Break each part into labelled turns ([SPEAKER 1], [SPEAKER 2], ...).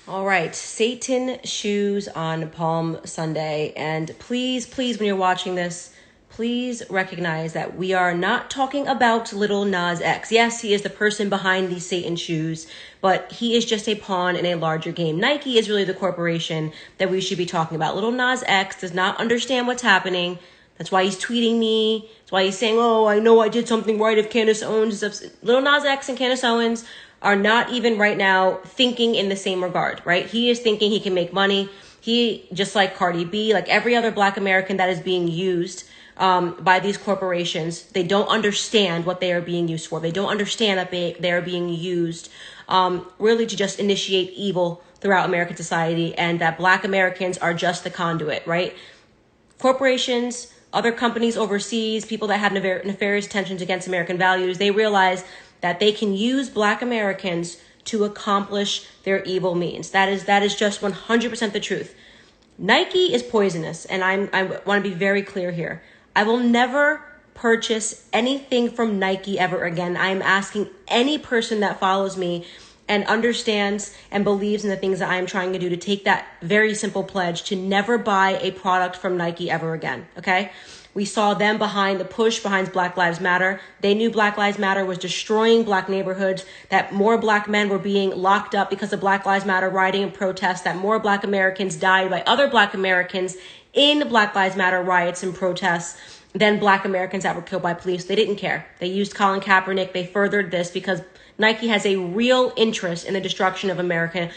[SPEAKER 1] All right, Satan shoes on Palm Sunday. And please, when you're watching this, please recognize that we are not talking about Lil Nas X. Yes, he is the person behind these Satan shoes, but he is just a pawn in a larger game. Nike is really the corporation that we should be talking about. Lil Nas X does not understand what's happening. That's why he's tweeting me. That's why he's saying, oh, I know I did something right if Candace Owens. Lil Nas X and Candace Owens are not even right now thinking in the same regard, right? He is thinking he can make money. He, just like Cardi B, like every other Black American that is being used by these corporations, they don't understand what they are being used for. They don't understand that they are being used really to just initiate evil throughout American society, and that Black Americans are just the conduit, right? Corporations, other companies overseas, people that have nefarious intentions against American values, they realize that they can use Black Americans to accomplish their evil means. That is just 100% the truth. Nike is poisonous, and I want to be very clear here. I will never purchase anything from Nike ever again. I am asking any person that follows me and understands and believes in the things that I am trying to do to take that very simple pledge to never buy a product from Nike ever again, okay? We saw them behind the push behind Black Lives Matter. They knew Black Lives Matter was destroying Black neighborhoods, that more Black men were being locked up because of Black Lives Matter rioting and protests, that more Black Americans died by other Black Americans in Black Lives Matter riots and protests than Black Americans that were killed by police. They didn't care. They used Colin Kaepernick. They furthered this because Nike has a real interest in the destruction of America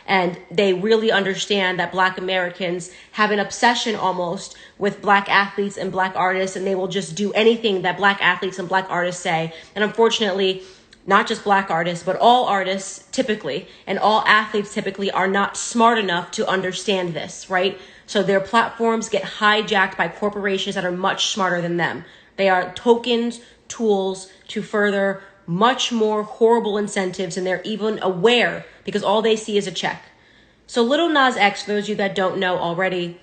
[SPEAKER 1] and they really understand that Black Americans have an obsession almost with Black athletes and Black artists, and they will just do anything that Black athletes and Black artists say. And unfortunately, not just Black artists, but all artists typically, and all athletes typically are not smart enough to understand this, right? So their platforms get hijacked by corporations that are much smarter than them. They are tokens, tools to further much more horrible incentives, and they're even aware because all they see is a check. So Lil Nas X, for those of you that don't know already,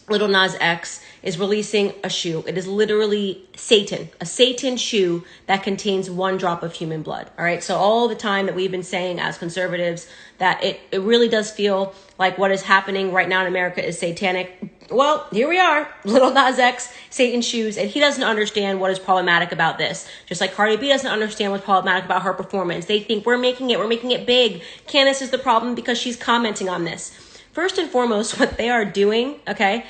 [SPEAKER 1] Lil Nas X is releasing a shoe. It is literally Satan, a Satan shoe that contains 1 drop of human blood. All right. So all the time that we've been saying as conservatives that it really does feel like what is happening right now in America is satanic. Well, here we are, Lil Nas X, Satan shoes, and he doesn't understand what is problematic about this. Just like Cardi B doesn't understand what's problematic about her performance. They think we're making it big. Candace is the problem because she's commenting on this. First and foremost, what they are doing, okay,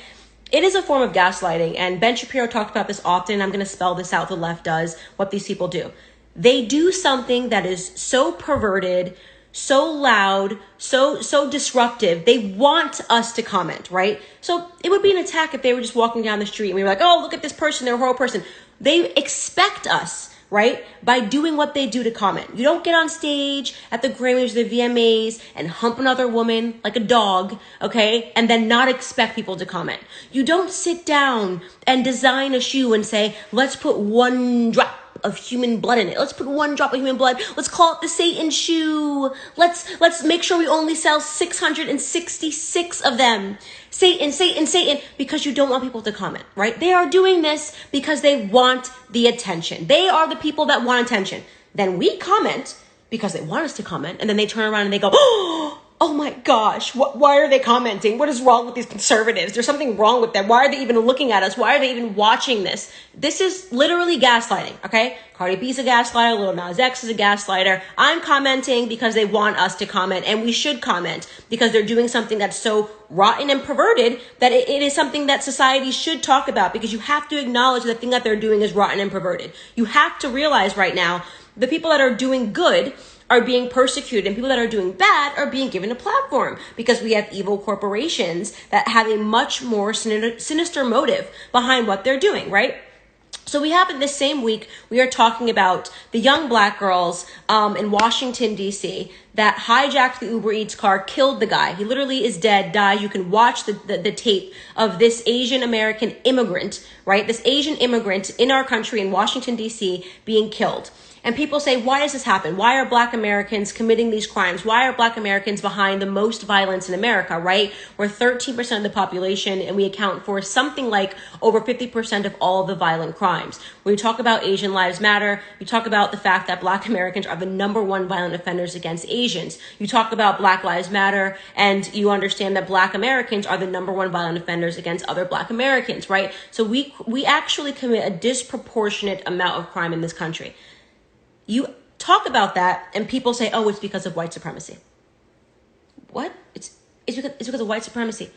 [SPEAKER 1] it is a form of gaslighting, and Ben Shapiro talked about this often. I'm going to spell this out. The left does what these people do. They do something that is so perverted, so loud, so disruptive. They want us to comment, right? So it would be an attack if they were just walking down the street and we were like, oh, look at this person, they're a horrible person. They expect us, right, by doing what they do to comment. You don't get on stage at the Grammys or the VMAs and hump another woman like a dog, okay, and then not expect people to comment. You don't sit down and design a shoe and say, let's put 1 drop of human blood in it. Let's put 1 drop of human blood. Let's call it the Satan shoe. Let's make sure we only sell 666 of them. Satan, because you don't want people to comment, right? They are doing this because they want the attention. They are the people that want attention. Then we comment because they want us to comment, and then they turn around and they go, oh my gosh, why are they commenting? What is wrong with these conservatives? There's something wrong with them. Why are they even looking at us? Why are they even watching this? This is literally gaslighting, okay? Cardi B's a gaslighter. Lil Nas X is a gaslighter. I'm commenting because they want us to comment, and we should comment because they're doing something that's so rotten and perverted that it is something that society should talk about, because you have to acknowledge the thing that they're doing is rotten and perverted. You have to realize right now the people that are doing good are being persecuted, and people that are doing bad are being given a platform because we have evil corporations that have a much more sinister motive behind what they're doing, right? So we have in this same week, we are talking about the young Black girls in Washington, D.C. that hijacked the Uber Eats car, killed the guy. He literally is dead, died. You can watch the tape of this Asian American immigrant, right? This Asian immigrant in our country in Washington, D.C. being killed. And people say, why does this happen? Why are Black Americans committing these crimes? Why are Black Americans behind the most violence in America, right? We're 13% of the population, and we account for something like over 50% of all the violent crimes. When you talk about Asian Lives Matter, you talk about the fact that Black Americans are the number one violent offenders against Asians. You talk about Black Lives Matter, and you understand that Black Americans are the number one violent offenders against other Black Americans, right? So we actually commit a disproportionate amount of crime in this country. You talk about that and people say, oh, it's because of white supremacy. What? It's because of white supremacy.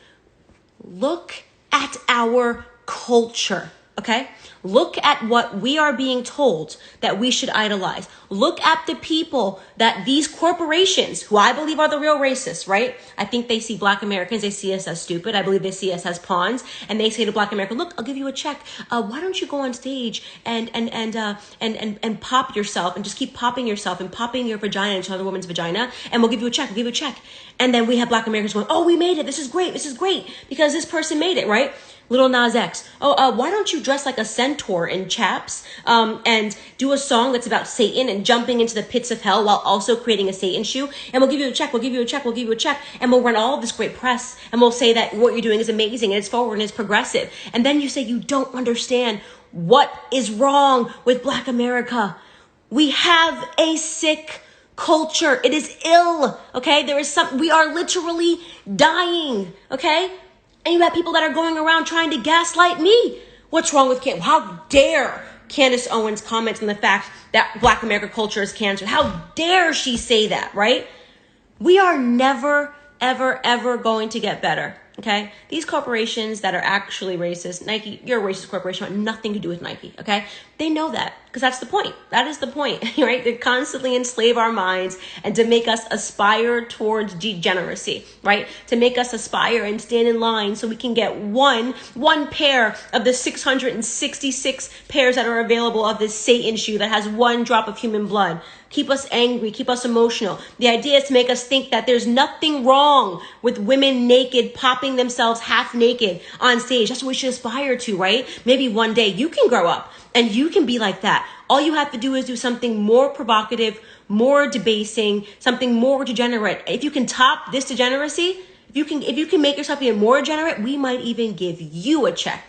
[SPEAKER 1] Look at our culture, okay? Look at what we are being told that we should idolize. Look at the people that these corporations, who I believe are the real racists, right? I think they see Black Americans, they see us as stupid. I believe they see us as pawns, and they say to Black America, look, I'll give you a check. Why don't you go on stage and pop yourself and just keep popping yourself and popping your vagina into another woman's vagina, and we'll give you a check. We'll give you a check. And then we have Black Americans going, oh, we made it. This is great. This is great because this person made it, right? Lil Nas X. Why don't you dress like a centaur in chaps and do a song that's about Satan and jumping into the pits of hell while also creating a Satan shoe? And we'll give you a check. We'll give you a check. We'll give you a check. And we'll run all of this great press. And we'll say that what you're doing is amazing and it's forward and it's progressive. And then you say you don't understand what is wrong with Black America. We have a sick culture. It is ill. Okay. We are literally dying. Okay. And you have people that are going around trying to gaslight me. What's wrong with Candace? How dare Candace Owens comment on the fact that Black America culture is cancer? How dare she say that, right? We are never, ever, ever going to get better, okay? These corporations that are actually racist, Nike, you're a racist corporation, want nothing to do with Nike, okay? They know that because that's the point. That is the point, right? They constantly enslave our minds and to make us aspire towards degeneracy, right? To make us aspire and stand in line so we can get one pair of the 666 pairs that are available of this Satan shoe that has one drop of human blood. Keep us angry, keep us emotional. The idea is to make us think that there's nothing wrong with women naked, popping themselves half naked on stage. That's what we should aspire to, right? Maybe one day you can grow up and you can be like that. All you have to do is do something more provocative, more debasing, something more degenerate. If you can top this degeneracy, if you can make yourself even more degenerate, we might even give you a check.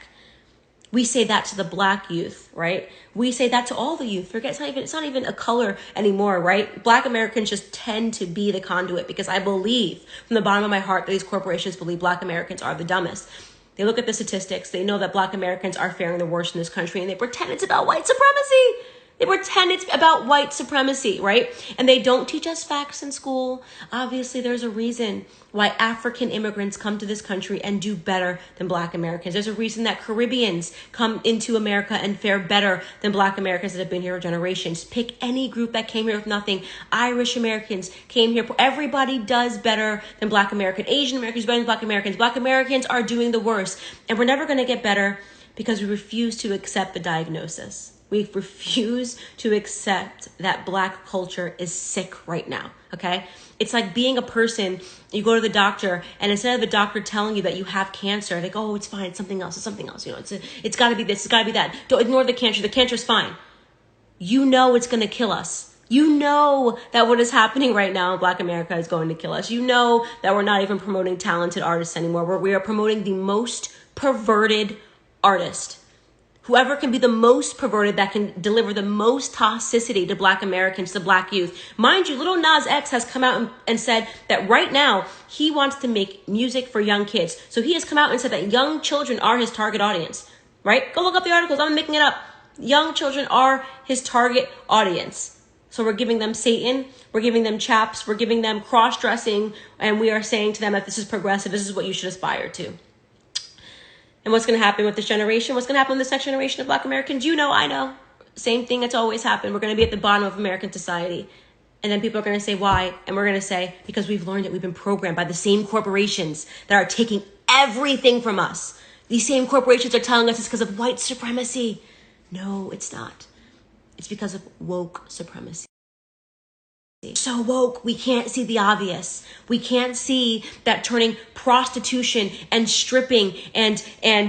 [SPEAKER 1] We say that to the Black youth, right? We say that to all the youth. Forget it's not even a color anymore, right? Black Americans just tend to be the conduit because I believe from the bottom of my heart that these corporations believe Black Americans are the dumbest. They look at the statistics. They know that Black Americans are faring the worst in this country, and they pretend it's about white supremacy. They pretend it's about white supremacy, right? And they don't teach us facts in school. Obviously, there's a reason why African immigrants come to this country and do better than Black Americans. There's a reason that Caribbeans come into America and fare better than Black Americans that have been here for generations. Pick any group that came here with nothing. Irish Americans came here. Everybody does better than Black Americans. Asian Americans better than Black Americans. Black Americans are doing the worst. And we're never going to get better because we refuse to accept the diagnosis. We refuse to accept that Black culture is sick right now, okay? It's like being a person, you go to the doctor, and instead of the doctor telling you that you have cancer, they go, oh, it's fine, it's something else, you know, it's got to be this, it's got to be that. Don't ignore the cancer's fine. You know it's going to kill us. You know that what is happening right now in Black America is going to kill us. You know that we're not even promoting talented artists anymore. We are promoting the most perverted artist. Whoever can be the most perverted, that can deliver the most toxicity to Black Americans, to Black youth. Mind you, Lil Nas X has come out and said that right now he wants to make music for young kids. So he has come out and said that young children are his target audience, right? Go look up the articles. I'm making it up. Young children are his target audience. So we're giving them Satan, we're giving them chaps, we're giving them cross-dressing, and we are saying to them that this is progressive, this is what you should aspire to. And what's going to happen with this generation? What's going to happen with this next generation of Black Americans? You know, I know. Same thing that's always happened. We're going to be at the bottom of American society. And then people are going to say, why? And we're going to say, because we've learned it. We've been programmed by the same corporations that are taking everything from us. These same corporations are telling us it's because of white supremacy. No, it's not. It's because of woke supremacy. So woke, we can't see the obvious. We can't see that turning prostitution and stripping and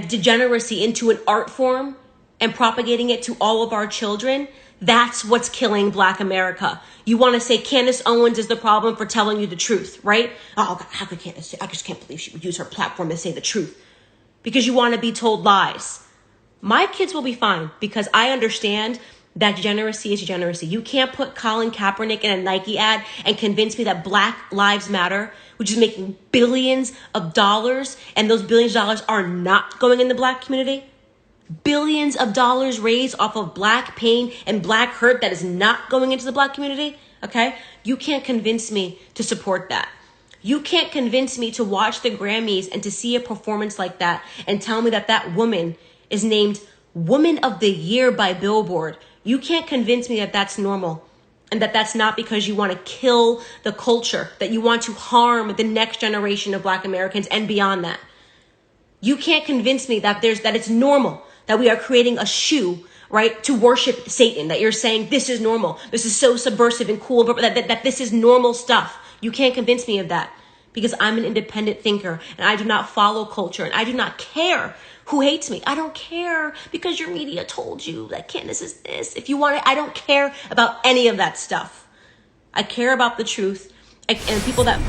[SPEAKER 1] degeneracy into an art form and propagating it to all of our children, That's what's killing Black America. You want to say Candace Owens is the problem for telling you the truth, right? Oh, God, how could Candace say? I just can't believe she would use her platform to say the truth. Because you want to be told lies. My kids will be fine because I understand that degeneracy is degeneracy. You can't put Colin Kaepernick in a Nike ad and convince me that Black Lives Matter, which is making billions of dollars, and those billions of dollars are not going in the Black community. Billions of dollars raised off of Black pain and Black hurt that is not going into the Black community. Okay? You can't convince me to support that. You can't convince me to watch the Grammys and to see a performance like that and tell me that that woman is named Woman of the Year by Billboard. You can't convince me that that's normal and that that's not because you want to kill the culture, that you want to harm the next generation of Black Americans and beyond that. You can't convince me that it's normal that we are creating a shoe, right, to worship Satan, that you're saying this is normal. This is so subversive and cool, but that this is normal stuff. You can't convince me of that because I'm an independent thinker and I do not follow culture and I do not care who hates me. I don't care because your media told you that Candace is this. If you want it, I don't care about any of that stuff. I care about the truth and people that